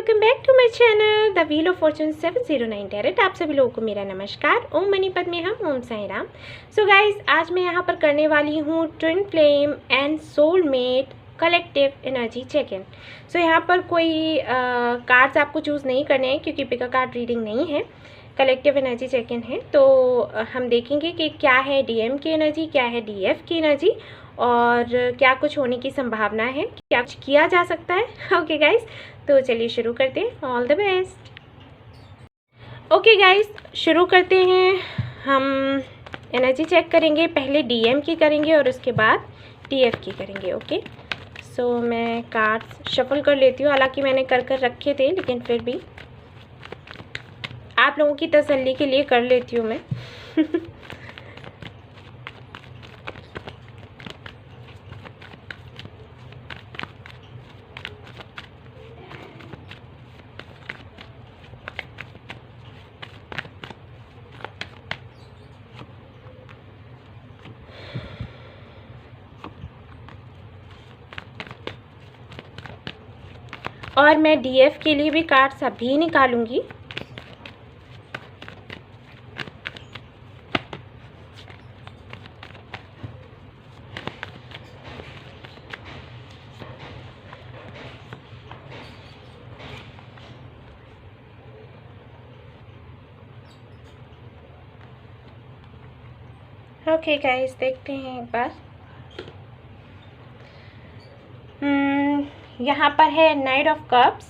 Welcome back to my channel the wheel of fortune 709 tarot. आप सभी लोगों को मेरा नमस्कार। ओम मनी पद्मे हम, ओम साई राम। सो गाइज, आज मैं यहाँ पर करने वाली हूँ twin flame and soulmate collective energy check in. So यहाँ पर कोई कार्ड्स आपको चूज़ नहीं करने हैं क्योंकि पिका कार्ड रीडिंग नहीं है, कलेक्टिव एनर्जी चेक इन है। तो हम देखेंगे कि क्या है डीएम की एनर्जी, क्या है डीएफ की एनर्जी और क्या कुछ होने की संभावना है, क्या कुछ किया जा सकता है। ओके गाइज, तो चलिए शुरू करते हैं। All the best. Okay guys, शुरू करते हैं। हम एनर्जी चेक करेंगे, पहले डीएम की करेंगे और उसके बाद डीएफ की करेंगे। ओके, सो मैं कार्ड्स शफल कर लेती हूँ। हालांकि मैंने कर रखे थे, लेकिन फिर भी आप लोगों की तसल्ली के लिए कर लेती हूँ मैं। और मैं डीएफ के लिए भी कार्ड्स अभी निकालूंगी। ओके गाइस, देखते हैं एक बार। यहाँ पर है night of cups,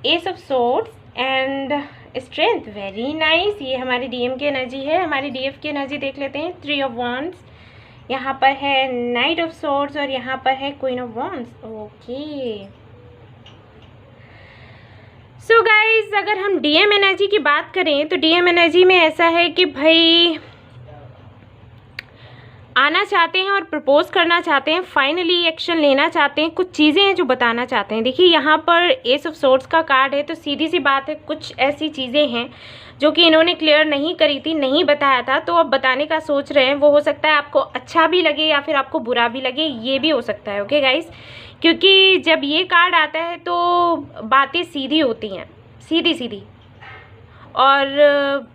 S of swords and strength. Very nice. ये हमारी डीएम की एनर्जी है। हमारी डीएफ की एनर्जी देख लेते हैं। थ्री ऑफ वॉन्ड्स, यहाँ पर है नाइट ऑफ सोर्ड्स और यहाँ पर है queen of wands. Okay, so guys, अगर हम डीएम एनर्जी की बात करें तो डीएम एनर्जी में ऐसा है कि भाई आना चाहते हैं और प्रपोज करना चाहते हैं, फाइनली एक्शन लेना चाहते हैं, कुछ चीज़ें हैं जो बताना चाहते हैं। देखिए, यहाँ पर एस ऑफ सोर्ड्स का कार्ड है, तो सीधी सी बात है कुछ ऐसी चीज़ें हैं जो कि इन्होंने क्लियर नहीं करी थी, नहीं बताया था, तो अब बताने का सोच रहे हैं। वो हो सकता है आपको अच्छा भी लगे या फिर आपको बुरा भी लगे, ये भी हो सकता है। ओके गाइस, क्योंकि जब ये कार्ड आता है तो बातें सीधी होती हैं, सीधी सीधी, और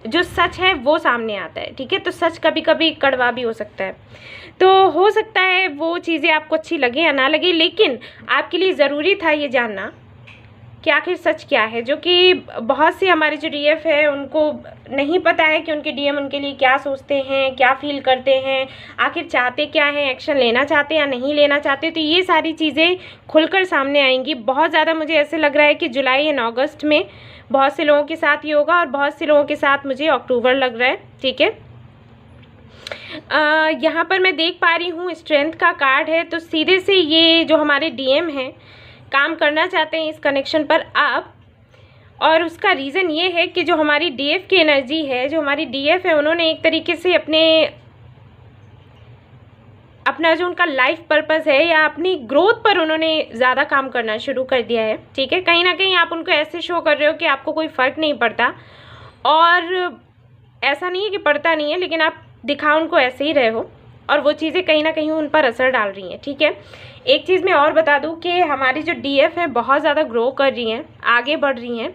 जो सच है वो सामने आता है। ठीक है, तो सच कभी कभी कड़वा भी हो सकता है। तो हो सकता है वो चीज़ें आपको अच्छी लगे या ना लगे, लेकिन आपके लिए ज़रूरी था ये जानना कि आखिर सच क्या है, जो कि बहुत से हमारे जो डीएफ है उनको नहीं पता है कि उनके डीएम उनके लिए क्या सोचते हैं, क्या फील करते हैं, आखिर चाहते क्या हैं, एक्शन लेना चाहते या नहीं लेना चाहते। तो ये सारी चीज़ें खुलकर सामने आएंगी। बहुत ज़्यादा मुझे ऐसे लग रहा है कि जुलाई एंड अगस्त में बहुत से लोगों के साथ ये होगा और बहुत से लोगों के साथ मुझे अक्टूबर लग रहा है। ठीक है, यहाँ पर मैं देख पा रही हूँ स्ट्रेंथ का कार्ड है, तो सीधे से ये जो हमारे डीएम हैं काम करना चाहते हैं इस कनेक्शन पर अब। और उसका रीज़न ये है कि जो हमारी डीएफ की एनर्जी है, जो हमारी डीएफ है, उन्होंने एक तरीके से अपना जो उनका लाइफ पर्पस है या अपनी ग्रोथ पर उन्होंने ज़्यादा काम करना शुरू कर दिया है। ठीक है, कहीं ना कहीं आप उनको ऐसे शो कर रहे हो कि आपको कोई फ़र्क नहीं पड़ता, और ऐसा नहीं है कि पड़ता नहीं है, लेकिन आप दिखा उनको ऐसे ही रहे हो, और वो चीज़ें कहीं ना कहीं उन पर असर डाल रही हैं। ठीक है, एक चीज़ मैं और बता दूं कि हमारी जो डीएफ है बहुत ज़्यादा ग्रो कर रही हैं, आगे बढ़ रही हैं।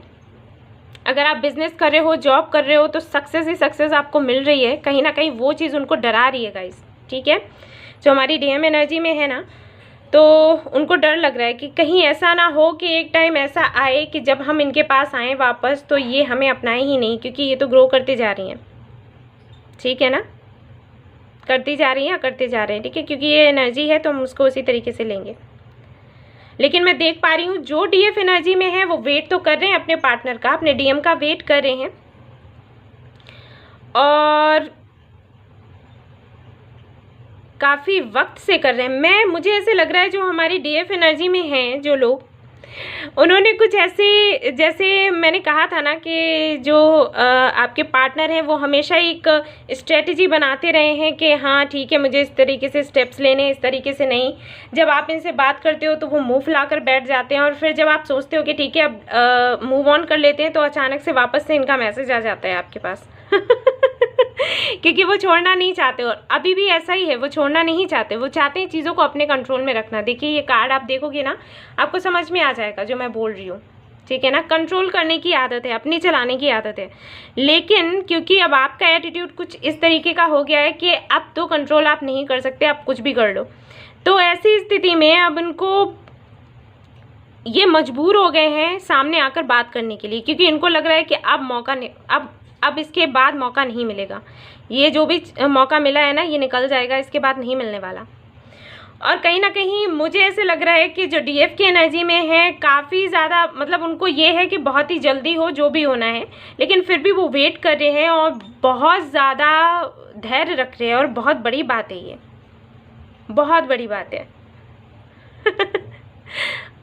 अगर आप बिज़नेस कर रहे हो, जॉब कर रहे हो, तो सक्सेस ही सक्सेस आपको मिल रही है। कहीं ना कहीं वो चीज़ उनको डरा रही है गाइस। ठीक है, जो हमारी डीएम एनर्जी में है ना, तो उनको डर लग रहा है कि कहीं ऐसा ना हो कि एक टाइम ऐसा आए कि जब हम इनके पास आएँ वापस तो ये हमें अपनाएं ही नहीं, क्योंकि ये तो ग्रो करते जा रही हैं। ठीक है ना, करती जा रही हैं, करते जा रहे हैं। ठीक है, क्योंकि ये एनर्जी है तो हम उसको उसी तरीके से लेंगे। लेकिन मैं देख पा रही हूँ जो डीएफ एनर्जी में है वो वेट तो कर रहे हैं अपने पार्टनर का, अपने डीएम का वेट कर रहे हैं, और काफ़ी वक्त से कर रहे हैं। मुझे ऐसे लग रहा है जो हमारी डीएफ एनर्जी में हैं जो लोग, उन्होंने कुछ ऐसे, जैसे मैंने कहा था ना कि जो आपके पार्टनर हैं वो हमेशा एक स्ट्रेटजी बनाते रहे हैं कि हाँ ठीक है मुझे इस तरीके से स्टेप्स लेने हैं, इस तरीके से नहीं। जब आप इनसे बात करते हो तो वो मुंह फुलाकर बैठ जाते हैं, और फिर जब आप सोचते हो कि ठीक है अब मूव ऑन कर लेते हैं, तो अचानक से वापस से इनका मैसेज आ जाता है आपके पास। क्योंकि वो छोड़ना नहीं चाहते, और अभी भी ऐसा ही है, वो छोड़ना नहीं चाहते, वो चाहते हैं चीज़ों को अपने कंट्रोल में रखना। देखिए ये कार्ड आप देखोगे ना, आपको समझ में आ जाएगा जो मैं बोल रही हूँ। ठीक है ना, कंट्रोल करने की आदत है, अपनी चलाने की आदत है। लेकिन क्योंकि अब आपका एटीट्यूड कुछ इस तरीके का हो गया है कि अब तो कंट्रोल आप नहीं कर सकते, आप कुछ भी कर लो, तो ऐसी स्थिति में अब उनको ये मजबूर हो गए हैं सामने आकर बात करने के लिए, क्योंकि इनको लग रहा है कि अब मौका नहीं, अब इसके बाद मौका नहीं मिलेगा, ये जो भी मौका मिला है ना ये निकल जाएगा, इसके बाद नहीं मिलने वाला। और कहीं ना कहीं मुझे ऐसे लग रहा है कि जो डीएफ की एनर्जी में है काफ़ी ज़्यादा, मतलब उनको ये है कि बहुत ही जल्दी हो जो भी होना है, लेकिन फिर भी वो वेट कर रहे हैं और बहुत ज़्यादा धैर्य रख रहे हैं, और बहुत बड़ी बात है ये, बहुत बड़ी बात है।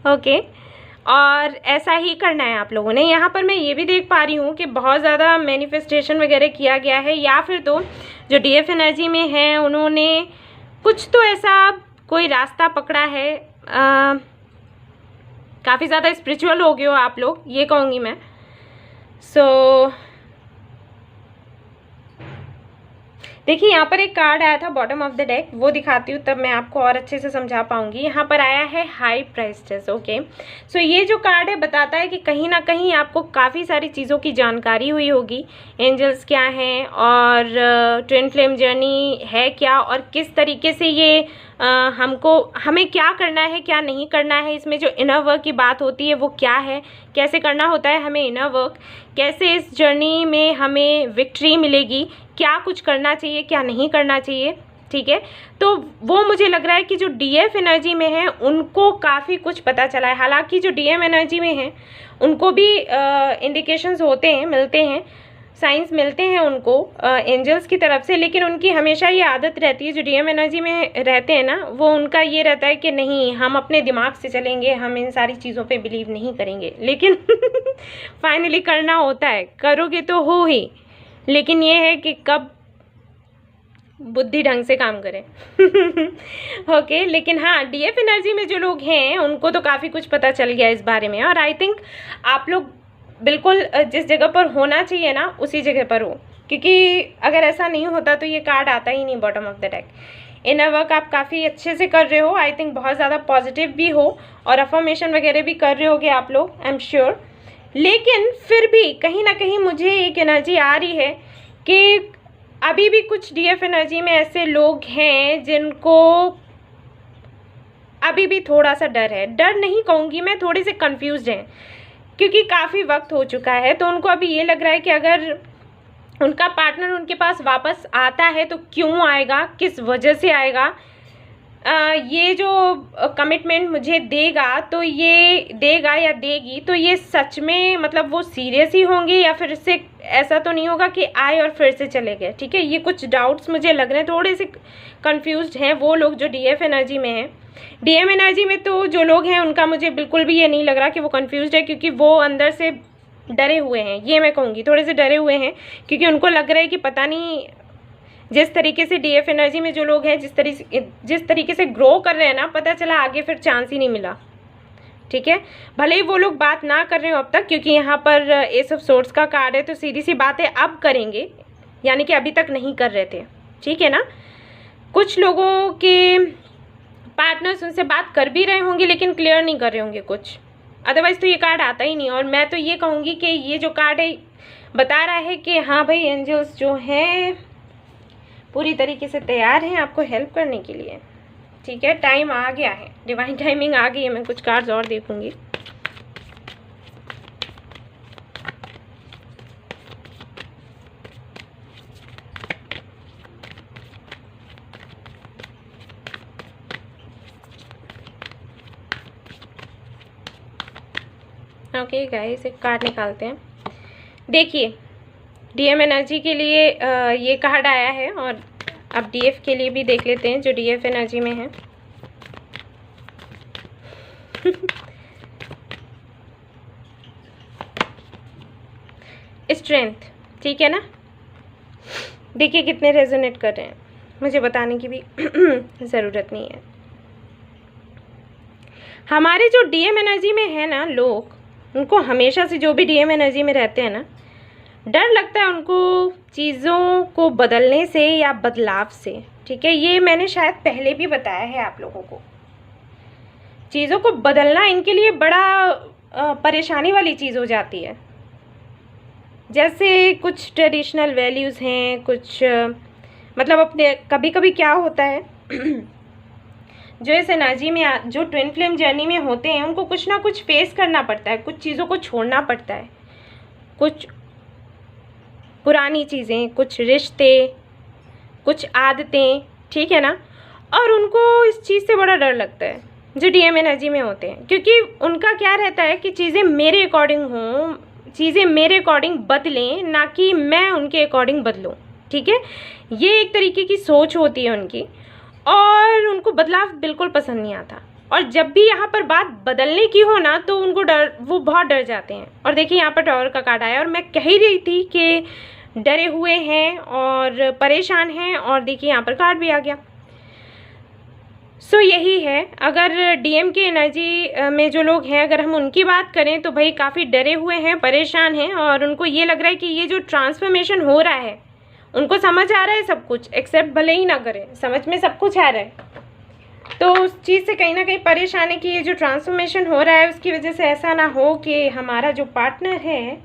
ओके, और ऐसा ही करना है आप लोगों ने। यहाँ पर मैं ये भी देख पा रही हूँ कि बहुत ज़्यादा मैनिफेस्टेशन वगैरह किया गया है, या फिर तो जो डीएफ एनर्जी में है उन्होंने कुछ तो ऐसा कोई रास्ता पकड़ा है। काफ़ी ज़्यादा स्पिरिचुअल हो गए हो आप लोग, ये कहूँगी मैं। देखिए यहाँ पर एक कार्ड आया था बॉटम ऑफ द डेक, वो दिखाती हूँ तब मैं आपको और अच्छे से समझा पाऊंगी। यहाँ पर आया है हाई प्राइस्टेस। ओके, सो ये जो कार्ड है बताता है कि कहीं ना कहीं आपको काफ़ी सारी चीज़ों की जानकारी हुई होगी, एंजल्स क्या हैं और ट्विन फ्लेम जर्नी है क्या, और किस तरीके से ये हमें क्या करना है क्या नहीं करना है, इसमें जो इनर वर्क की बात होती है वो क्या है, कैसे करना होता है हमें इनर वर्क, कैसे इस जर्नी में हमें विक्ट्री मिलेगी, क्या कुछ करना चाहिए क्या नहीं करना चाहिए। ठीक है, तो वो मुझे लग रहा है कि जो डीएफ एनर्जी में है उनको काफ़ी कुछ पता चला है। हालांकि जो डीएम एनर्जी में है उनको भी इंडिकेशंस होते हैं, मिलते हैं, साइंस मिलते हैं उनको एंजल्स की तरफ से, लेकिन उनकी हमेशा ये आदत रहती है, जो डीएम एनर्जी में रहते हैं ना, वो उनका ये रहता है कि नहीं हम अपने दिमाग से चलेंगे, हम इन सारी चीज़ों पे बिलीव नहीं करेंगे, लेकिन फाइनली करना होता है, करोगे तो हो ही, लेकिन ये है कि कब बुद्धि ढंग से काम करें। ओके, लेकिन हाँ डीएफ एनर्जी में जो लोग हैं उनको तो काफ़ी कुछ पता चल गया इस बारे में, और आई थिंक आप लोग बिल्कुल जिस जगह पर होना चाहिए ना उसी जगह पर हो, क्योंकि अगर ऐसा नहीं होता तो ये कार्ड आता ही नहीं bottom of the deck. Inner work आप काफ़ी अच्छे से कर रहे हो, आई थिंक बहुत ज़्यादा पॉजिटिव भी हो, और अफर्मेशन वगैरह भी कर रहे होगे आप लोग, आई एम श्योर। लेकिन फिर भी कहीं ना कहीं मुझे एक एनर्जी आ रही है कि अभी भी कुछ डीएफ एनर्जी में ऐसे लोग हैं जिनको अभी भी थोड़ा सा डर है, डर नहीं कहूँगी मैं, थोड़े से कंफ्यूज्ड हैं, क्योंकि काफ़ी वक्त हो चुका है, तो उनको अभी ये लग रहा है कि अगर उनका पार्टनर उनके पास वापस आता है तो क्यों आएगा, किस वजह से आएगा, ये जो कमिटमेंट मुझे देगा तो ये देगा या देगी तो ये सच में मतलब वो सीरियस ही होंगे, या फिर इससे ऐसा तो नहीं होगा कि आए और फिर से चले गए। ठीक है, ये कुछ डाउट्स मुझे लग रहे हैं, थोड़े से कंफ्यूज्ड हैं वो लोग जो डीएफ एनर्जी में हैं। डीएम एनर्जी में तो जो लोग हैं उनका मुझे बिल्कुल भी ये नहीं लग रहा कि वो कंफ्यूज्ड है, क्योंकि वो अंदर से डरे हुए हैं, ये मैं कहूँगी थोड़े से डरे हुए हैं, क्योंकि उनको लग रहा है कि पता नहीं जिस तरीके से डीएफ एनर्जी में जो लोग हैं जिस तरीके से ग्रो कर रहे हैं ना, पता चला आगे फिर चांस ही नहीं मिला। ठीक है, भले ही वो लोग बात ना कर रहे हो अब तक, क्योंकि यहाँ पर एस ऑफ सोर्ड्स का कार्ड है, तो सीधी सी बात है अब करेंगे, यानी कि अभी तक नहीं कर रहे थे। ठीक है ना, कुछ लोगों के पार्टनर्स उनसे बात कर भी रहे होंगे लेकिन क्लियर नहीं कर रहे होंगे कुछ, अदरवाइज़ तो ये कार्ड आता ही नहीं। और मैं तो ये कहूँगी कि ये जो कार्ड है बता रहा है कि हाँ भाई एंजल्स जो हैं पूरी तरीके से तैयार हैं आपको हेल्प करने के लिए। ठीक है, टाइम आ गया है, डिवाइन टाइमिंग आ गई है। मैं कुछ कार्ड्स और देखूंगी। ओके गाइस, एक कार्ड निकालते हैं। देखिए डीएम एनर्जी के लिए ये कार्ड आया है, और अब डीएफ के लिए भी देख लेते हैं जो डीएफ एनर्जी में है। स्ट्रेंथ, ठीक है ना, देखिए कितने रेजोनेट कर रहे हैं, मुझे बताने की भी ज़रूरत नहीं है। हमारे जो डीएम एनर्जी में है ना लोग, उनको हमेशा से जो भी डीएम एनर्जी में रहते हैं ना, डर लगता है उनको चीज़ों को बदलने से या बदलाव से। ठीक है, ये मैंने शायद पहले भी बताया है आप लोगों को। चीज़ों को बदलना इनके लिए बड़ा परेशानी वाली चीज़ हो जाती है। जैसे कुछ ट्रेडिशनल वैल्यूज़ हैं, कुछ मतलब अपने कभी कभी क्या होता है जो इस एनर्जी में जो ट्विन फ्लेम जर्नी में होते हैं उनको कुछ ना कुछ फेस करना पड़ता है, कुछ चीज़ों को छोड़ना पड़ता है, कुछ पुरानी चीज़ें, कुछ रिश्ते, कुछ आदतें, ठीक है ना। और उनको इस चीज़ से बड़ा डर लगता है जो डीएम एनर्जी में होते हैं, क्योंकि उनका क्या रहता है कि चीज़ें मेरे अकॉर्डिंग हों, चीज़ें मेरे अकॉर्डिंग बदलें, ना कि मैं उनके अकॉर्डिंग बदलूं, ठीक है। ये एक तरीके की सोच होती है उनकी, और उनको बदलाव बिल्कुल पसंद नहीं आता। और जब भी यहाँ पर बात बदलने की हो ना तो उनको वो बहुत डर जाते हैं। और देखिए यहाँ पर टावर का कार्ड आया, और मैं कह ही रही थी कि डरे हुए हैं और परेशान हैं, और देखिए यहाँ पर कार्ड भी आ गया। सो यही है, अगर डीएम की एनर्जी में जो लोग हैं, अगर हम उनकी बात करें तो भाई काफ़ी डरे हुए हैं, परेशान हैं, और उनको ये लग रहा है कि ये जो ट्रांसफॉर्मेशन हो रहा है उनको समझ आ रहा है सब कुछ, एक्सेप्ट भले ही ना करें, समझ में सब कुछ आ रहा है। तो उस चीज़ से कहीं ना कहीं परेशान है कि ये जो ट्रांसफॉर्मेशन हो रहा है उसकी वजह से ऐसा ना हो कि हमारा जो पार्टनर है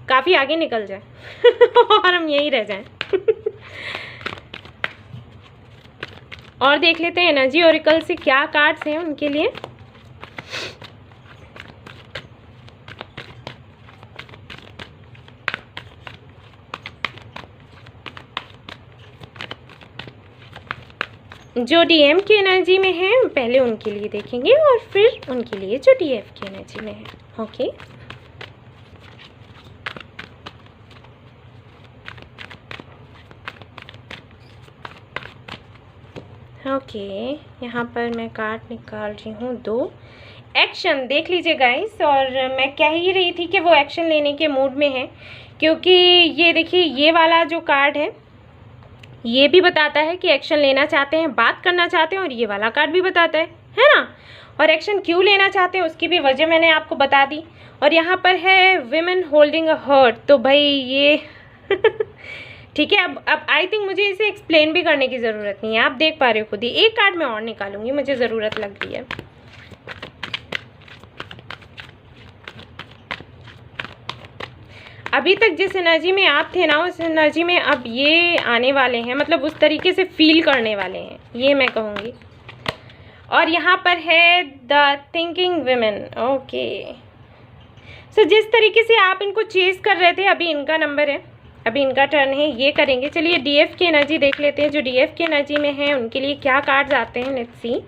काफ़ी आगे निकल जाए और हम यहीं रह जाएं। और देख लेते हैं एनर्जी ओरेकल से क्या कार्ड्स हैं उनके लिए। जो डीएम की एनर्जी में है पहले उनके लिए देखेंगे, और फिर उनके लिए जो डीएफ की एनर्जी में है। ओके, ओके, यहाँ पर मैं कार्ड निकाल रही हूँ 2। एक्शन देख लीजिए गाइस, और मैं कह ही रही थी कि वो एक्शन लेने के मूड में है, क्योंकि ये देखिए ये वाला जो कार्ड है ये भी बताता है कि एक्शन लेना चाहते हैं, बात करना चाहते हैं, और ये वाला कार्ड भी बताता है ना। और एक्शन क्यों लेना चाहते हैं उसकी भी वजह मैंने आपको बता दी। और यहाँ पर है विमेन होल्डिंग अ हर्ट, तो भाई ये ठीक है। अब आई थिंक मुझे इसे एक्सप्लेन भी करने की ज़रूरत नहीं है, आप देख पा रहे हो खुद ही। एक कार्ड मैं और निकालूंगी, मुझे ज़रूरत लग रही है। अभी तक जिस एनर्जी में आप थे ना उस एनर्जी में अब ये आने वाले हैं, मतलब उस तरीके से फील करने वाले हैं, ये मैं कहूँगी। और यहाँ पर है द थिंकिंग विमेन। ओके, सो जिस तरीके से आप इनको चेस कर रहे थे, अभी इनका नंबर है, अभी इनका टर्न है, ये करेंगे। चलिए डीएफ की एनर्जी देख लेते हैं, जो डीएफ की एनर्जी में है उनके लिए क्या कार्ड्स आते हैं। Let's see.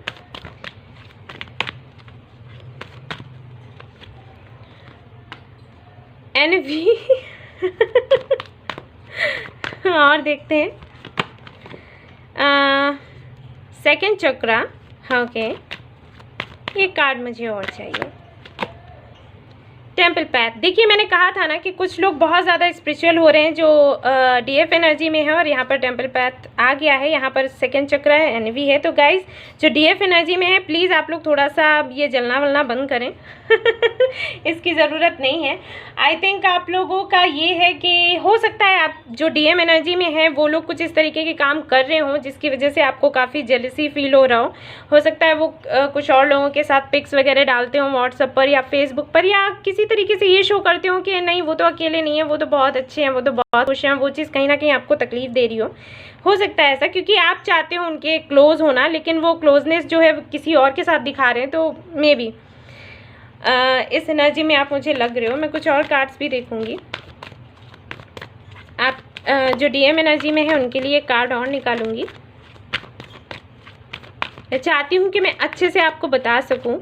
एनवी और देखते हैं सेकंड चक्रा। ओके, ये कार्ड मुझे और चाहिए। Temple path. देखिए मैंने कहा था ना कि कुछ लोग बहुत ज़्यादा स्पिरिचुअल हो रहे हैं जो डीएफ एनर्जी में है, और यहाँ पर टेम्पल पैथ आ गया है, यहाँ पर सेकंड चक्र है, एनवी है। तो गाइज जो डीएफ एनर्जी में है प्लीज़ आप लोग थोड़ा सा ये जलना वलना बंद करें इसकी ज़रूरत नहीं है। आई थिंक आप लोगों का ये है कि हो सकता है आप जो डीएम एनर्जी में है वो लोग कुछ इस तरीके के काम कर रहे हों जिसकी वजह से आपको काफ़ी जेलसी फील हो रहा हो सकता है वो कुछ और लोगों के साथ पिक्स वगैरह डालते हों व्हाट्सएप पर या फेसबुक पर, या किसी तरीके से ये शो करते हो कि नहीं वो तो अकेले नहीं है, वो तो बहुत अच्छे हैं, वो तो बहुत खुश हैं, वो चीज़ कहीं ना कहीं आपको तकलीफ दे रही हो सकता है ऐसा, क्योंकि आप चाहते हो उनके क्लोज होना, लेकिन वो क्लोजनेस जो है किसी और के साथ दिखा रहे हैं। तो मे बी इस एनर्जी में आप मुझे लग रहे हो। मैं कुछ और कार्ड्स भी देखूंगी। आप जो डीएम एनर्जी में है उनके लिए कार्ड और निकालूंगी। मैं चाहती हूँ कि मैं अच्छे से आपको बता सकूं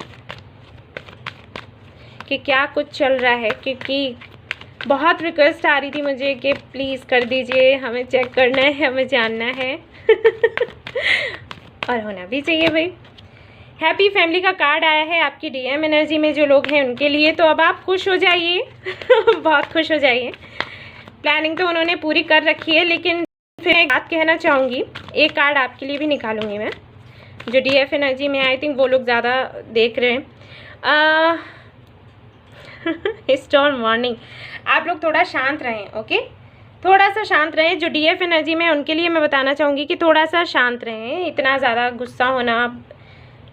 कि क्या कुछ चल रहा है, क्योंकि बहुत रिक्वेस्ट आ रही थी मुझे कि प्लीज़ कर दीजिए, हमें चेक करना है, हमें जानना है और होना भी चाहिए भाई। हैप्पी फैमिली का कार्ड आया है आपकी डीएम एनर्जी में जो लोग हैं उनके लिए, तो अब आप खुश हो जाइए बहुत खुश हो जाइए। प्लानिंग तो उन्होंने पूरी कर रखी है, लेकिन फिर एक बात कहना चाहूँगी, एक कार्ड आपके लिए भी निकालूंगी मैं जो डीएफ एनर्जी में। आई थिंक वो लोग ज़्यादा देख रहे हैं। Storm warning. आप लोग थोड़ा शांत रहें, ओके, थोड़ा सा शांत रहें। जो डीएफ एनर्जी में है उनके लिए मैं बताना चाहूँगी कि थोड़ा सा शांत रहें, इतना ज़्यादा गुस्सा होना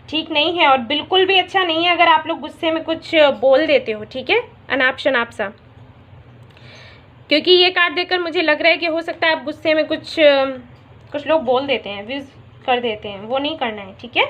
ठीक नहीं है और बिल्कुल भी अच्छा नहीं है अगर आप लोग गुस्से में कुछ बोल देते हो, ठीक है, अनाप शनाप सा। क्योंकि ये कार्ड देखकर मुझे लग रहा है कि हो सकता है आप गुस्से में कुछ लोग बोल देते हैं, विज कर देते हैं, वो नहीं करना है, ठीक है।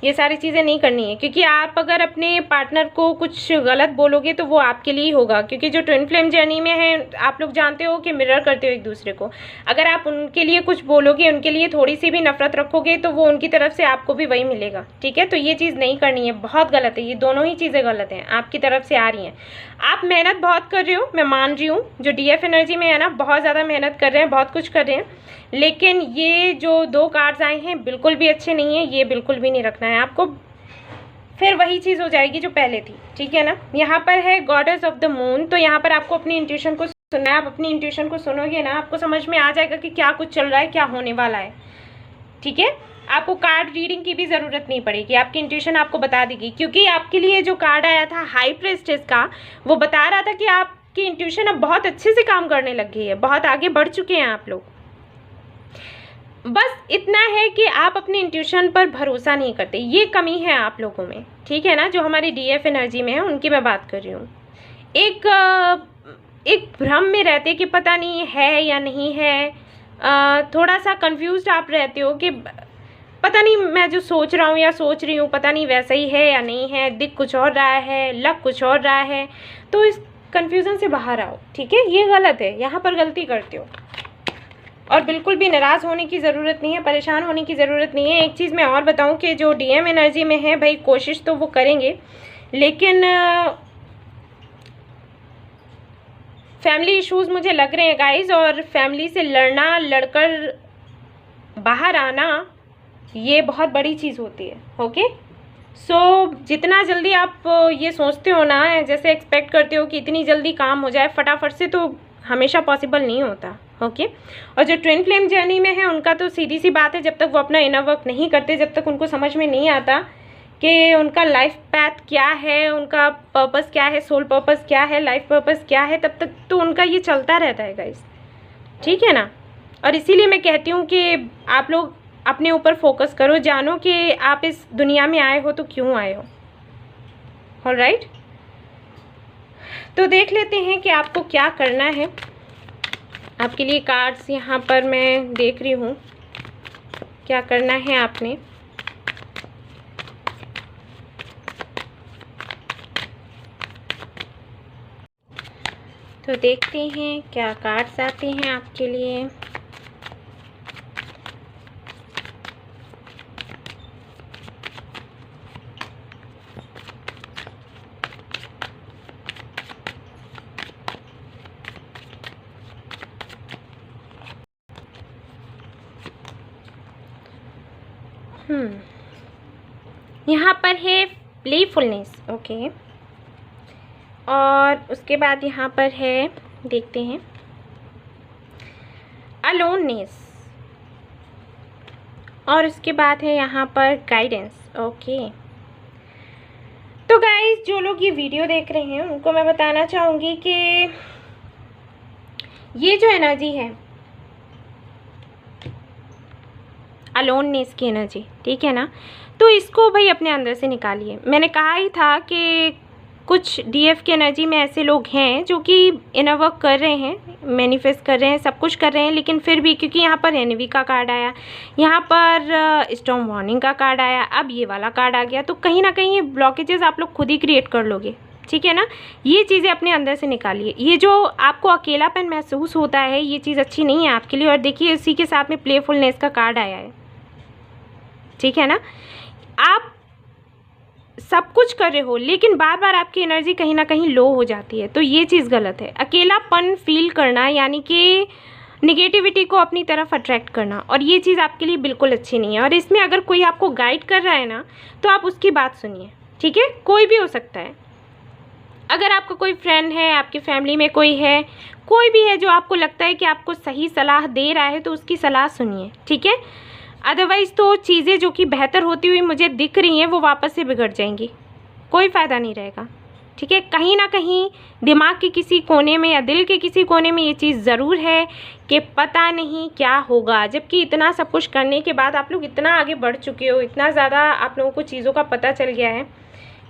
ये सारी चीज़ें नहीं करनी है, क्योंकि आप अगर अपने पार्टनर को कुछ गलत बोलोगे तो वो आपके लिए ही होगा। क्योंकि जो ट्विन फ्लेम जर्नी में है, आप लोग जानते हो कि मिरर करते हो एक दूसरे को। अगर आप उनके लिए कुछ बोलोगे, उनके लिए थोड़ी सी भी नफरत रखोगे, तो वो उनकी तरफ से आपको भी वही मिलेगा, ठीक है। तो ये चीज़ नहीं करनी है, बहुत गलत है, ये दोनों ही चीज़ें गलत हैं, आपकी तरफ से आ रही हैं। आप मेहनत बहुत कर रहे हो, मैं मान रही हूँ, जो DF एनर्जी में है ना, बहुत ज़्यादा मेहनत कर रहे हैं, बहुत कुछ कर रहे हैं, लेकिन ये जो 2 कार्ड्स आए हैं बिल्कुल भी अच्छे नहीं है, ये बिल्कुल भी नहीं रखना है आपको, फिर वही चीज़ हो जाएगी जो पहले थी, ठीक है ना। यहाँ पर है गॉडेस ऑफ द मून, तो यहाँ पर आपको अपनी इंट्यूशन को सुनना है। आप अपनी इंट्यूशन को सुनोगे ना, आपको समझ में आ जाएगा कि क्या कुछ चल रहा है, क्या होने वाला है, ठीक है। आपको कार्ड रीडिंग की भी ज़रूरत नहीं पड़ेगी, आपकी इंट्यूशन आपको बता देगी। क्योंकि आपके लिए जो कार्ड आया था हाई प्रीस्टेस का, वो बता रहा था कि आपकी इंट्यूशन अब बहुत अच्छे से काम करने लग गई है, बहुत आगे बढ़ चुके हैं आप लोग। बस इतना है कि आप अपनी इंट्यूशन पर भरोसा नहीं करते, ये कमी है आप लोगों में, ठीक है ना। जो हमारी DF एनर्जी में है उनकी मैं बात कर रही हूँ। एक भ्रम में रहते कि पता नहीं है या नहीं है, थोड़ा सा कंफ्यूज्ड आप रहते हो कि पता नहीं मैं जो सोच रहा हूँ या सोच रही हूँ पता नहीं वैसा ही है या नहीं है, दिख कुछ और रहा है, लग कुछ और रहा है। तो इस कन्फ्यूज़न से बाहर आओ, ठीक है। ये गलत है, यहाँ पर गलती करते हो। और बिल्कुल भी नाराज़ होने की ज़रूरत नहीं है, परेशान होने की ज़रूरत नहीं है। एक चीज़ मैं और बताऊं कि जो DM एनर्जी में है भाई, कोशिश तो वो करेंगे, लेकिन फैमिली इश्यूज़ मुझे लग रहे हैं गाइस, और फैमिली से लड़ना, लड़कर बाहर आना, ये बहुत बड़ी चीज़ होती है, ओके। सो जितना जल्दी आप ये सोचते हो ना, जैसे एक्सपेक्ट करते हो कि इतनी जल्दी काम हो जाए फटाफट से, तो हमेशा पॉसिबल नहीं होता, ओके। और जो ट्विन फ्लेम जर्नी में है उनका तो सीधी सी बात है, जब तक वो अपना इनर वर्क नहीं करते, जब तक उनको समझ में नहीं आता कि उनका लाइफ पैथ क्या है, उनका पर्पस क्या है, सोल पर्पस क्या है, लाइफ पर्पस क्या है, तब तक तो उनका ये चलता रहता है गाइस, ठीक है ना। और इसीलिए मैं कहती हूँ कि आप लोग अपने ऊपर फोकस करो, जानो कि आप इस दुनिया में आए हो तो क्यों आए हो, ऑलराइट। तो देख लेते हैं कि आपको क्या करना है। आपके लिए कार्ड्स यहाँ पर मैं देख रही हूँ, क्या करना है आपने। तो देखते हैं क्या कार्ड्स आते हैं आपके लिए। यहाँ पर है प्लेफुलनेस, ओके। और उसके बाद यहाँ पर है, देखते हैं, अलोननेस, और उसके बाद है यहाँ पर गाइडेंस, ओके। तो गाइस, जो लोग ये वीडियो देख रहे हैं उनको मैं बताना चाहूँगी कि ये जो एनर्जी है अलोननेस की एनर्जी, ठीक है ना, तो इसको भाई अपने अंदर से निकालिए। मैंने कहा ही था कि कुछ DF की एनर्जी में ऐसे लोग हैं जो कि इनर वर्क कर रहे हैं, मैनिफेस्ट कर रहे हैं, सब कुछ कर रहे हैं, लेकिन फिर भी क्योंकि यहाँ पर एनवी का कार्ड आया, यहाँ पर स्टॉर्म वार्निंग का कार्ड आया, अब ये वाला कार्ड आ गया, तो कहीं ना कहीं ये ब्लॉकेजेस आप लोग खुद ही क्रिएट कर लोगे, ठीक है ना। ये चीज़ें अपने अंदर से निकालिए। ये जो आपको अकेलापन महसूस होता है, ये चीज़ अच्छी नहीं है आपके लिए। और देखिए, इसी के साथ में प्लेफुलनेस का कार्ड आया है, ठीक है ना। आप सब कुछ कर रहे हो, लेकिन बार बार आपकी एनर्जी कहीं ना कहीं लो हो जाती है, तो ये चीज़ गलत है। अकेलापन फील करना, यानी कि निगेटिविटी को अपनी तरफ अट्रैक्ट करना, और ये चीज़ आपके लिए बिल्कुल अच्छी नहीं है। और इसमें अगर कोई आपको गाइड कर रहा है ना, तो आप उसकी बात सुनिए, ठीक है। कोई भी हो सकता है, अगर आपका कोई फ्रेंड है, आपकी फैमिली में कोई है, कोई भी है जो आपको लगता है कि आपको सही सलाह दे रहा है, तो उसकी सलाह सुनिए, ठीक है। अदरवाइज़ तो चीज़ें जो कि बेहतर होती हुई मुझे दिख रही हैं, वो वापस से बिगड़ जाएंगी, कोई फ़ायदा नहीं रहेगा, ठीक है, कहीं ना कहीं दिमाग के किसी कोने में या दिल के किसी कोने में ये चीज़ ज़रूर है कि पता नहीं क्या होगा। जबकि इतना सब कुछ करने के बाद आप लोग इतना आगे बढ़ चुके हो, इतना ज़्यादा आप लोगों को चीज़ों का पता चल गया है।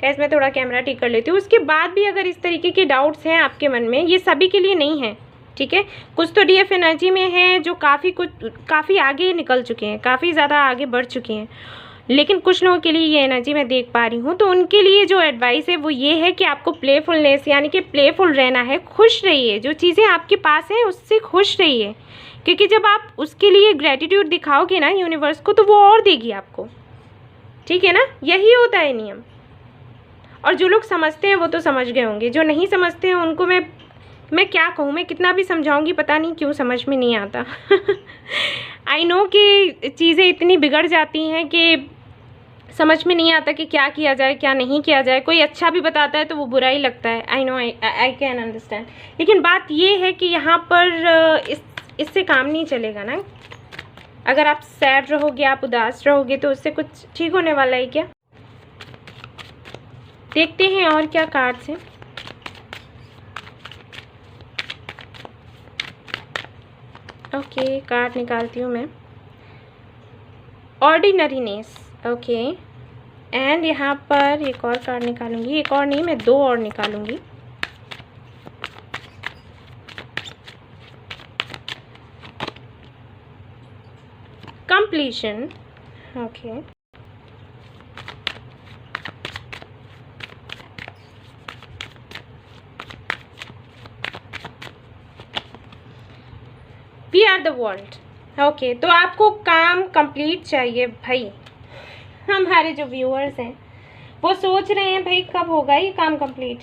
कैसे मैं थोड़ा कैमरा ठीक कर लेती हूँ। उसके बाद भी अगर इस तरीके के डाउट्स हैं आपके मन में, ये सभी के लिए नहीं है, ठीक है। कुछ तो डीएफ एनर्जी में है जो काफ़ी आगे निकल चुके हैं, काफ़ी ज़्यादा आगे बढ़ चुके हैं, लेकिन कुछ लोगों के लिए ये एनर्जी मैं देख पा रही हूँ। तो उनके लिए जो एडवाइस है वो ये है कि आपको प्लेफुलनेस यानी कि प्लेफुल रहना है, खुश रहिए, जो चीज़ें आपके पास हैं उससे खुश रहिए, क्योंकि जब आप उसके लिए ग्रेटिट्यूड दिखाओगे ना यूनिवर्स को, तो वो और देगी आपको, ठीक है ना। यही होता है नियम। और जो लोग समझते हैं वो तो समझ गए होंगे, जो नहीं समझते हैं उनको मैं क्या कहूँ, मैं कितना भी समझाऊंगी पता नहीं क्यों समझ में नहीं आता। आई नो कि चीज़ें इतनी बिगड़ जाती हैं कि समझ में नहीं आता कि क्या किया जाए क्या नहीं किया जाए। कोई अच्छा भी बताता है तो वो बुरा ही लगता है। I know, I can understand. लेकिन बात ये है कि यहाँ पर इससे काम नहीं चलेगा ना। अगर आप सैड रहोगे, आप उदास रहोगे, तो उससे कुछ ठीक होने वाला है क्या? देखते हैं और क्या कार्ड्स हैं। ओके, कार्ड निकालती हूँ मैं। Ordinariness, okay. एंड यहाँ पर एक और कार्ड निकालूंगी, एक और नहीं, मैं 2 और निकालूंगी। Completion, okay. We are the world, okay. तो आपको काम कंप्लीट चाहिए भाई। हमारे जो व्यूअर्स हैं वो सोच रहे हैं भाई कब होगा ये काम कंप्लीट।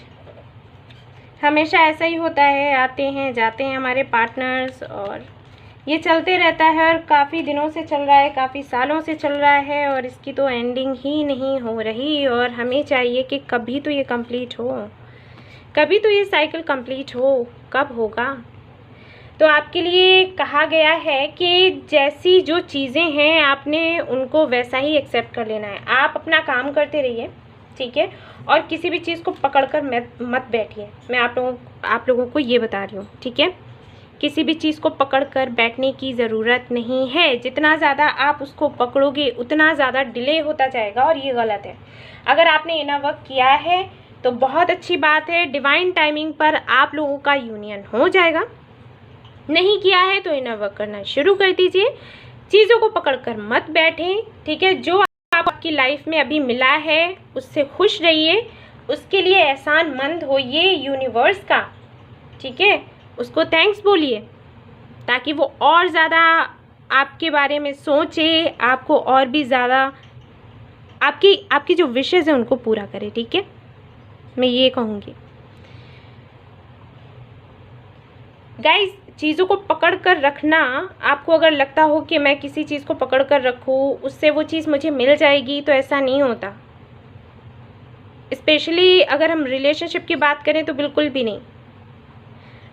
हमेशा ऐसा ही होता है, आते हैं जाते हैं हमारे पार्टनर्स और ये चलते रहता है, और काफ़ी दिनों से चल रहा है, काफ़ी सालों से चल रहा है, और इसकी तो एंडिंग ही नहीं हो रही। और हमें चाहिए कि कभी तो ये कंप्लीट हो, कभी तो ये साइकिल कंप्लीट हो। कब होगा? तो आपके लिए कहा गया है कि जैसी जो चीज़ें हैं आपने उनको वैसा ही एक्सेप्ट कर लेना है। आप अपना काम करते रहिए, ठीक है, और किसी भी चीज़ को पकड़कर मत बैठिए। मैं आप लोगों को ये बता रही हूँ, ठीक है। किसी भी चीज़ को पकड़कर बैठने की ज़रूरत नहीं है। जितना ज़्यादा आप उसको पकड़ोगे उतना ज़्यादा डिले होता जाएगा, और ये गलत है। अगर आपने इनर वर्क किया है तो बहुत अच्छी बात है, डिवाइन टाइमिंग पर आप लोगों का यूनियन हो जाएगा। नहीं किया है तो इनर वर्क करना शुरू कर दीजिए। चीज़ों को पकड़कर मत बैठें, ठीक है। जो आपकी लाइफ में अभी मिला है उससे खुश रहिए, उसके लिए एहसानमंद होइए यूनिवर्स का, ठीक है। उसको थैंक्स बोलिए ताकि वो और ज़्यादा आपके बारे में सोचे, आपको और भी ज़्यादा आपकी जो विशेज़ हैं उनको पूरा करे, ठीक है। मैं ये कहूँगी गाइस, चीज़ों को पकड़ कर रखना, आपको अगर लगता हो कि मैं किसी चीज़ को पकड़ कर रखूँ उससे वो चीज़ मुझे मिल जाएगी, तो ऐसा नहीं होता। स्पेशली अगर हम रिलेशनशिप की बात करें तो बिल्कुल भी नहीं।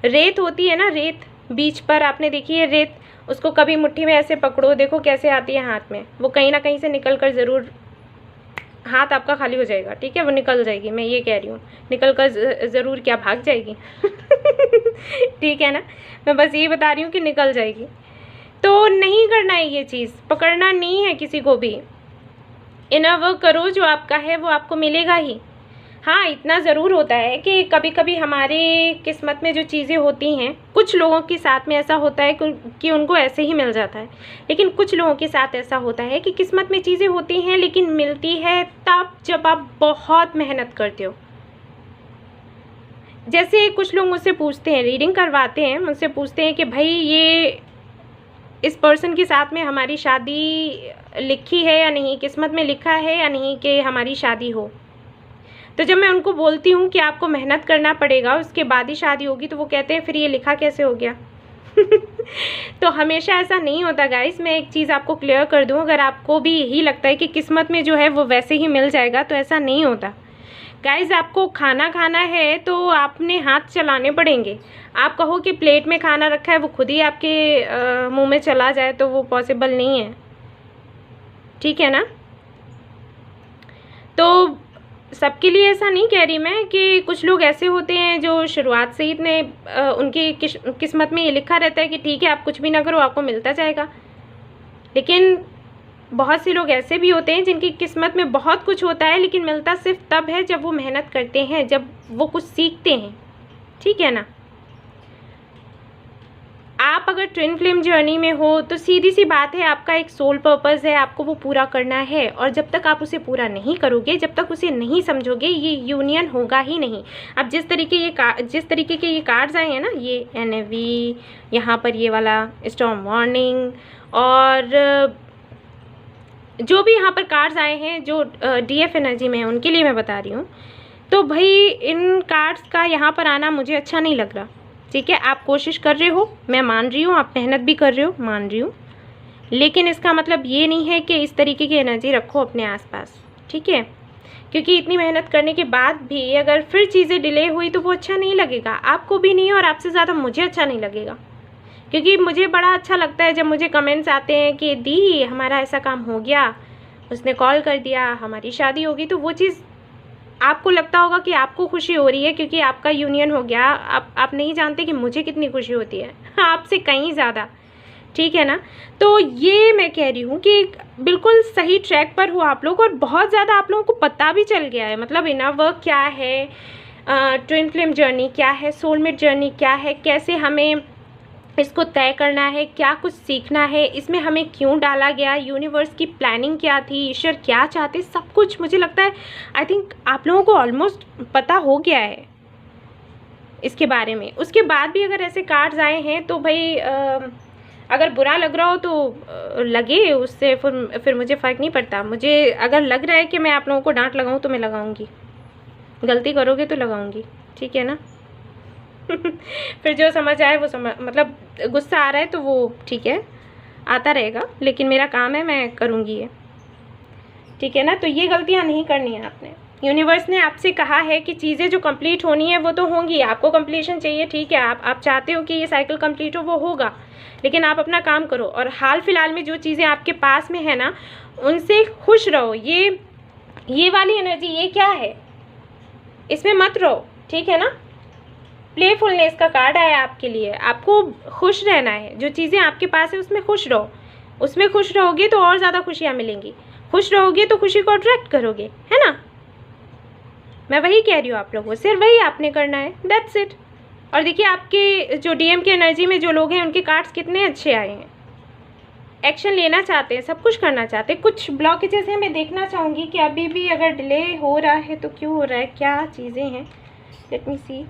रेत होती है ना, रेत बीच पर आपने देखी है रेत, उसको कभी मुट्ठी में ऐसे पकड़ो, देखो कैसे आती है हाथ में, वो कहीं ना कहीं से निकल कर ज़रूर हाथ आपका खाली हो जाएगा, ठीक है। वो निकल जाएगी, मैं ये कह रही हूँ, निकल कर ज़रूर क्या भाग जाएगी। ठीक है ना, मैं बस ये बता रही हूँ कि निकल जाएगी। तो नहीं करना है ये चीज़, पकड़ना नहीं है किसी को भी। इनर वर्क करो, जो आपका है वो आपको मिलेगा ही। हाँ, इतना ज़रूर होता है कि कभी कभी हमारे किस्मत में जो चीज़ें होती हैं, कुछ लोगों के साथ में ऐसा होता है कि उनको ऐसे ही मिल जाता है, लेकिन कुछ लोगों के साथ ऐसा होता है कि किस्मत में चीज़ें होती हैं लेकिन मिलती है तब जब आप बहुत मेहनत करते हो। जैसे कुछ लोग मुझसे पूछते हैं, रीडिंग करवाते हैं, मुझसे पूछते हैं कि भाई ये इस पर्सन के साथ में हमारी शादी लिखी है या नहीं, किस्मत में लिखा है या नहीं कि हमारी शादी हो। तो जब मैं उनको बोलती हूँ कि आपको मेहनत करना पड़ेगा, उसके बाद ही शादी होगी, तो वो कहते हैं फिर ये लिखा कैसे हो गया। तो हमेशा ऐसा नहीं होता गाइस। मैं एक चीज़ आपको क्लियर कर दूँ, अगर आपको भी यही लगता है कि किस्मत में जो है वो वैसे ही मिल जाएगा, तो ऐसा नहीं होता गाइस। आपको खाना खाना है तो आपने हाथ चलाने पड़ेंगे। आप कहो कि प्लेट में खाना रखा है, वो खुद ही आपके मुंह में चला जाए, तो वो पॉसिबल नहीं है, ठीक है ना। तो सबके लिए ऐसा नहीं कह रही मैं कि कुछ लोग ऐसे होते हैं जो शुरुआत से ही इतने उनकी किस्मत में ये लिखा रहता है कि ठीक है आप कुछ भी ना करो आपको मिलता जाएगा, लेकिन बहुत से लोग ऐसे भी होते हैं जिनकी किस्मत में बहुत कुछ होता है लेकिन मिलता सिर्फ तब है जब वो मेहनत करते हैं, जब वो कुछ सीखते हैं, ठीक है ना। आप अगर ट्विन फ्लेम जर्नी में हो तो सीधी सी बात है, आपका एक सोल पर्पस है, आपको वो पूरा करना है, और जब तक आप उसे पूरा नहीं करोगे, जब तक उसे नहीं समझोगे, ये यूनियन होगा ही नहीं। अब जिस तरीके के ये कार्ड्स आए हैं ना, ये एनएवी, यहाँ पर ये वाला स्टॉर्म वार्निंग, और जो भी यहाँ पर कार्ड्स आए हैं जो डीएफ एनर्जी में है उनके लिए मैं बता रही हूँ, तो भाई इन कार्ड्स का यहाँ पर आना मुझे अच्छा नहीं लग रहा, ठीक है। आप कोशिश कर रहे हो, मैं मान रही हूँ, आप मेहनत भी कर रहे हो, मान रही हूँ, लेकिन इसका मतलब ये नहीं है कि इस तरीके की एनर्जी रखो अपने आसपास, ठीक है। क्योंकि इतनी मेहनत करने के बाद भी अगर फिर चीज़ें डिले हुई तो वो अच्छा नहीं लगेगा, आपको भी नहीं और आपसे ज़्यादा मुझे अच्छा नहीं लगेगा। क्योंकि मुझे बड़ा अच्छा लगता है जब मुझे कमेंट्स आते हैं कि दी हमारा ऐसा काम हो गया, उसने कॉल कर दिया, हमारी शादी होगी, तो वो चीज़ आपको लगता होगा कि आपको खुशी हो रही है क्योंकि आपका यूनियन हो गया। आप नहीं जानते कि मुझे कितनी खुशी होती है आपसे कहीं ज़्यादा, ठीक है ना। तो ये मैं कह रही हूँ कि बिल्कुल सही ट्रैक पर हो आप लोग, और बहुत ज़्यादा आप लोगों को पता भी चल गया है, मतलब इनर वर्क क्या है, ट्विन फ्लेम जर्नी क्या है, सोलमेट जर्नी क्या है, कैसे हमें इसको तय करना है, क्या कुछ सीखना है, इसमें हमें क्यों डाला गया, यूनिवर्स की प्लानिंग क्या थी, ईश्वर क्या चाहते, सब कुछ मुझे लगता है आई थिंक आप लोगों को ऑलमोस्ट पता हो गया है इसके बारे में। उसके बाद भी अगर ऐसे कार्ड्स आए हैं तो भाई अगर बुरा लग रहा हो तो लगे, उससे फिर मुझे फ़र्क नहीं पड़ता। मुझे अगर लग रहा है कि मैं आप लोगों को डांट लगाऊं तो मैं लगाऊंगी, गलती करोगे तो लगाऊंगी, ठीक है ना। फिर जो समझ आए वो मतलब गुस्सा आ रहा है तो वो ठीक है, आता रहेगा, लेकिन मेरा काम है, मैं करूँगी ये, ठीक है ना। तो ये गलतियाँ नहीं करनी है आपने। यूनिवर्स ने आपसे कहा है कि चीज़ें जो कंप्लीट होनी है वो तो होंगी, आपको कंप्लीशन चाहिए, ठीक है, आप चाहते हो कि ये साइकिल कंप्लीट हो, वो होगा, लेकिन आप अपना काम करो। और हाल फिलहाल में जो चीज़ें आपके पास में है ना, उनसे खुश रहो। ये वाली एनर्जी, ये क्या है, इसमें मत रहो, ठीक है ना। प्लेफुलनेस का कार्ड आया आपके लिए, आपको खुश रहना है, जो चीज़ें आपके पास है उसमें खुश रहो, उसमें खुश रहोगे तो और ज़्यादा खुशियाँ मिलेंगी, खुश रहोगे तो खुशी को अट्रैक्ट करोगे, है ना। मैं वही कह रही हूँ आप लोगों को, सिर्फ वही आपने करना है, दैट्स इट। और देखिए आपके जो डीएम की एनर्जी में जो लोग हैं उनके कार्ड्स कितने अच्छे आए हैं, एक्शन लेना चाहते हैं, सब कुछ करना चाहते हैं। कुछ ब्लॉकेजेस हैं, मैं देखना चाहूँगी कि अभी भी अगर डिले हो रहा है तो क्यों हो रहा है, क्या चीज़ें हैं, लेट मी सी।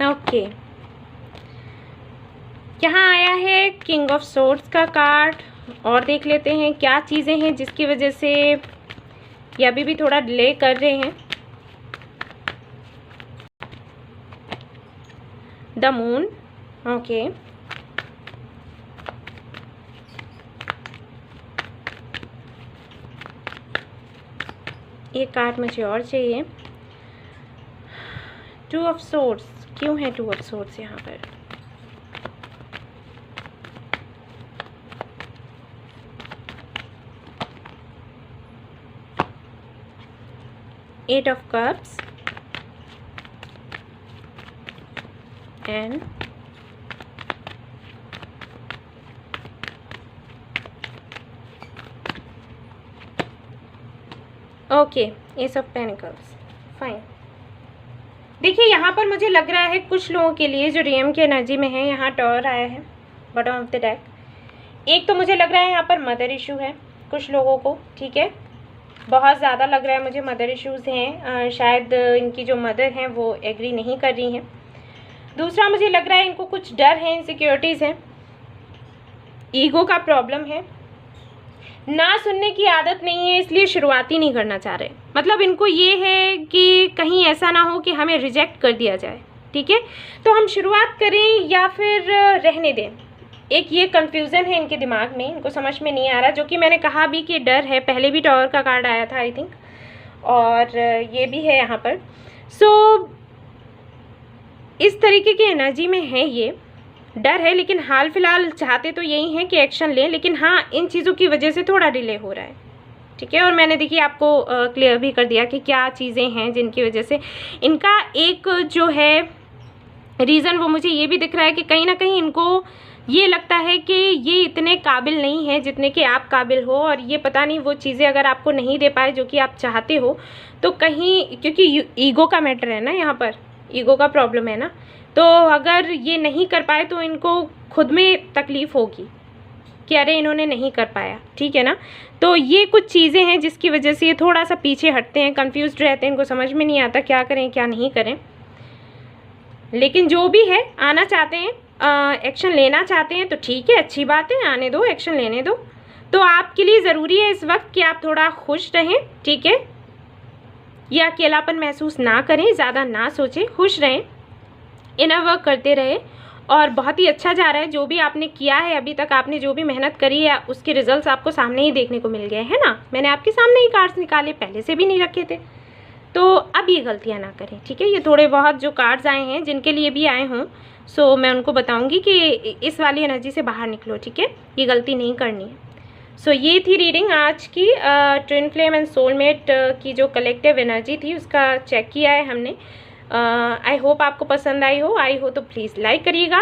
ओके, यहाँ आया है किंग ऑफ सोर्ड्स का कार्ड, और देख लेते हैं क्या चीज़ें हैं जिसकी वजह से ये अभी भी थोड़ा डिले कर रहे हैं। द मून, ओके, ये कार्ड मुझे और चाहिए। टू ऑफ सोर्ड्स, क्यों है टू ऑफ सोर्ड्स यहाँ पर, eight of cups and okay, ace of pentacles, fine. देखिए यहाँ पर मुझे लग रहा है कुछ लोगों के लिए जो डीएम की एनर्जी में है, यहाँ टॉवर आया है बॉटम ऑफ द डेक। एक तो मुझे लग रहा है यहाँ पर मदर इशू है कुछ लोगों को, ठीक है, बहुत ज़्यादा लग रहा है मुझे मदर इश्यूज़ हैं, शायद इनकी जो मदर हैं वो एग्री नहीं कर रही हैं। दूसरा मुझे लग रहा है इनको कुछ डर है, इनसिक्योरिटीज़ हैं, ईगो का प्रॉब्लम है, ना सुनने की आदत नहीं है, इसलिए शुरुआत ही नहीं करना चाह रहे। मतलब इनको ये है कि कहीं ऐसा ना हो कि हमें रिजेक्ट कर दिया जाए, ठीक है, तो हम शुरुआत करें या फिर रहने दें? एक ये कन्फ्यूज़न है इनके दिमाग में, इनको समझ में नहीं आ रहा, जो कि मैंने कहा भी कि डर है। पहले भी टावर का कार्ड आया था आई थिंक, और ये भी है यहाँ पर। सो इस तरीके की एनर्जी में है, ये डर है, लेकिन हाल फिलहाल चाहते तो यही है कि एक्शन लें, लेकिन हाँ इन चीज़ों की वजह से थोड़ा डिले हो रहा है, ठीक है। और मैंने देखिए आपको क्लियर भी कर दिया कि क्या चीज़ें हैं जिनकी वजह से इनका एक जो है रीज़न, वो मुझे ये भी दिख रहा है कि कहीं ना कहीं इनको ये लगता है कि ये इतने काबिल नहीं है जितने कि आप काबिल हो, और ये पता नहीं वो चीज़ें अगर आपको नहीं दे पाए जो कि आप चाहते हो, तो कहीं क्योंकि ईगो का मैटर है ना, यहाँ पर ईगो का प्रॉब्लम है ना, तो अगर ये नहीं कर पाए तो इनको खुद में तकलीफ़ होगी कि अरे इन्होंने नहीं कर पाया, ठीक है ना। तो ये कुछ चीज़ें हैं जिसकी वजह से ये थोड़ा सा पीछे हटते हैं, कंफ्यूज्ड रहते हैं, इनको समझ में नहीं आता क्या करें क्या नहीं करें। लेकिन जो भी है, आना चाहते हैं, एक्शन लेना चाहते हैं तो ठीक है, अच्छी बात है, आने दो, एक्शन लेने दो। तो आपके लिए ज़रूरी है इस वक्त कि आप थोड़ा खुश रहें, ठीक है, ये अकेलापन महसूस ना करें, ज़्यादा ना सोचें, खुश रहें, इनर वर्क करते रहे, और बहुत ही अच्छा जा रहा है। जो भी आपने किया है अभी तक, आपने जो भी मेहनत करी है, उसके रिजल्ट्स आपको सामने ही देखने को मिल गए हैं ना। मैंने आपके सामने ही कार्ड्स निकाले, पहले से भी नहीं रखे थे, तो अब ये गलतियाँ ना करें, ठीक है। ये थोड़े बहुत जो कार्ड्स आए हैं जिनके लिए भी आए हों, सो मैं उनको बताऊंगी कि इस वाली एनर्जी से बाहर निकलो, ठीक है, ये गलती नहीं करनी है। सो ये थी रीडिंग आज की, ट्विन फ्लेम एंड सोलमेट की जो कलेक्टिव एनर्जी थी उसका चेक किया है हमने। आई होप आपको पसंद आई हो तो प्लीज़ लाइक करिएगा,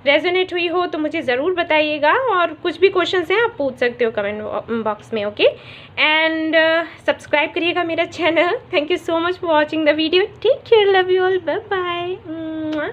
रेजोनेट हुई हो तो मुझे ज़रूर बताइएगा, और कुछ भी क्वेश्चंस हैं आप पूछ सकते हो कमेंट बॉक्स में, ओके। एंड सब्सक्राइब करिएगा मेरा channel. Thank you so much for watching the video, take care, love you all, bye bye.